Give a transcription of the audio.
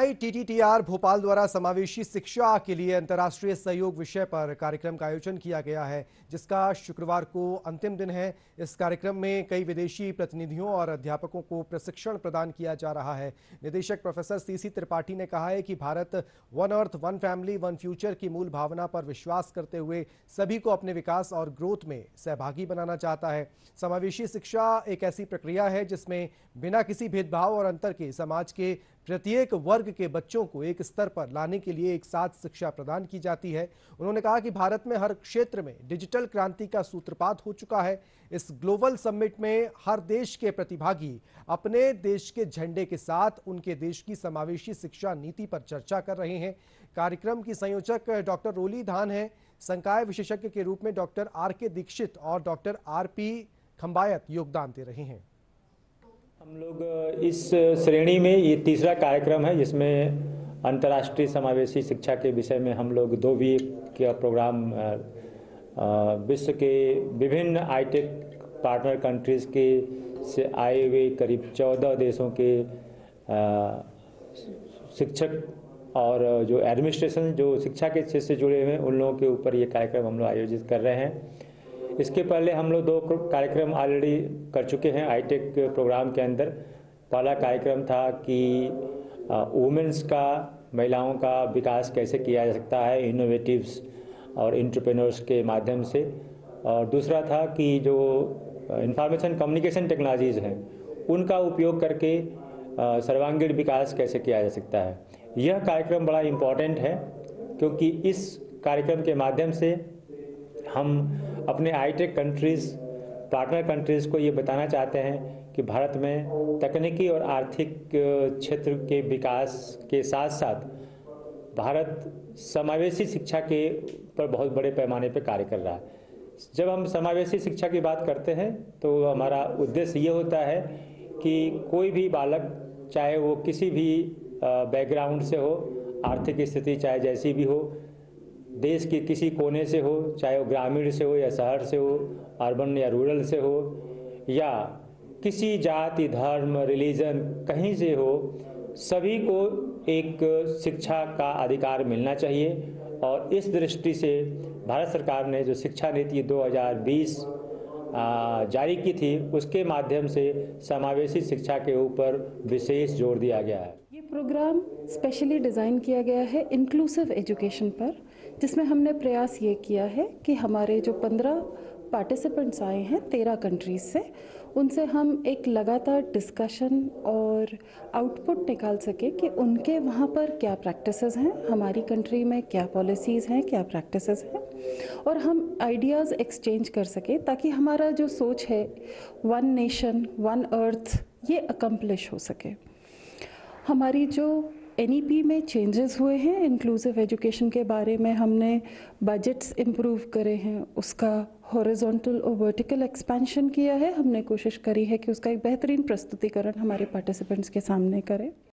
AITTTR Bhopal द्वारा समावेशी शिक्षा के लिए अंतर्राष्ट्रीय सहयोग विषय पर कार्यक्रम का आयोजन किया गया है, जिसका शुक्रवार को अंतिम दिन है। इस कार्यक्रम में कई विदेशी प्रतिनिधियों और अध्यापकों को प्रशिक्षण प्रदान किया जा रहा है। निदेशक प्रोफेसर CC त्रिपाठी ने कहा है कि Bharat one earth one family one future की मूल भावना पर विश्वास करते हुए सभी को अपने विकास और ग्रोथ में सहभागी बनाना चाहता है। समावेशी शिक्षा एक ऐसी प्रक्रिया है जिसमें बिना किसी भेदभाव और अंतर के समाज के प्रत्येक वर्ग के बच्चों को एक स्तर पर लाने के लिए एक साथ शिक्षा प्रदान की जाती है। उन्होंने कहा कि भारत में हर क्षेत्र में डिजिटल क्रांति का सूत्रपात हो चुका है। इस ग्लोबल समिट में हर देश के प्रतिभागी अपने देश के झंडे के साथ उनके देश की समावेशी शिक्षा नीति पर चर्चा कर रहे हैं। कार्यक्रम की संयोजक डॉक्टर रोली धान है। संकाय विशेषज्ञ के रूप में डॉक्टर RK दीक्षित और डॉक्टर RP खंबायत योगदान दे रहे हैं। हम लोग इस श्रेणी में ये तीसरा कार्यक्रम है जिसमें अंतर्राष्ट्रीय समावेशी शिक्षा के विषय में हम लोग 2 वीक का प्रोग्राम विश्व के विभिन्न आईटेक पार्टनर कंट्रीज़ के से आए हुए करीब 14 देशों के शिक्षक और जो एडमिनिस्ट्रेशन जो शिक्षा के क्षेत्र से जुड़े हुए हैं उन लोगों के ऊपर ये कार्यक्रम हम लोग आयोजित कर रहे हैं। इसके पहले हम लोग 2 कार्यक्रम ऑलरेडी कर चुके हैं आईटेक प्रोग्राम के अंदर। पहला कार्यक्रम था कि वुमेन्स का महिलाओं का विकास कैसे किया जा सकता है इनोवेटिव्स और एंटरप्रेन्योर्स के माध्यम से, और दूसरा था कि जो इंफॉर्मेशन कम्युनिकेशन टेक्नोलॉजीज़ हैं उनका उपयोग करके सर्वांगीण विकास कैसे किया जा सकता है। यह कार्यक्रम बड़ा इम्पॉर्टेंट है क्योंकि इस कार्यक्रम के माध्यम से हम अपने आईटेक कंट्रीज़ पार्टनर कंट्रीज़ को ये बताना चाहते हैं कि भारत में तकनीकी और आर्थिक क्षेत्र के विकास के साथ साथ भारत समावेशी शिक्षा के पर बहुत बड़े पैमाने पर कार्य कर रहा है। जब हम समावेशी शिक्षा की बात करते हैं तो हमारा उद्देश्य ये होता है कि कोई भी बालक चाहे वो किसी भी बैकग्राउंड से हो, आर्थिक स्थिति चाहे जैसी भी हो, देश के किसी कोने से हो, चाहे वो ग्रामीण से हो या शहर से हो, अर्बन या रूरल से हो, या किसी जाति धर्म रिलीजन कहीं से हो, सभी को एक शिक्षा का अधिकार मिलना चाहिए। और इस दृष्टि से भारत सरकार ने जो शिक्षा नीति 2020 जारी की थी उसके माध्यम से समावेशी शिक्षा के ऊपर विशेष जोर दिया गया है। ये प्रोग्राम स्पेशली डिज़ाइन किया गया है इंक्लूसिव एजुकेशन पर, जिसमें हमने प्रयास ये किया है कि हमारे जो 15 पार्टिसिपेंट्स आए हैं 13 कंट्रीज़ से, उनसे हम एक लगातार डिस्कशन और आउटपुट निकाल सके कि उनके वहाँ पर क्या प्रैक्टिसेस हैं, हमारी कंट्री में क्या पॉलिसीज़ हैं, क्या प्रैक्टिसेस हैं, और हम आइडियाज़ एक्सचेंज कर सके ताकि हमारा जो सोच है वन नेशन वन अर्थ ये अकम्प्लिश हो सके। हमारी जो NEP में चेंजेस हुए हैं इंक्लूसिव एजुकेशन के बारे में, हमने बजट्स इम्प्रूव करे हैं, उसका हॉरिजॉन्टल और वर्टिकल एक्सपेंशन किया है। हमने कोशिश करी है कि उसका एक बेहतरीन प्रस्तुतिकरण हमारे पार्टिसिपेंट्स के सामने करें।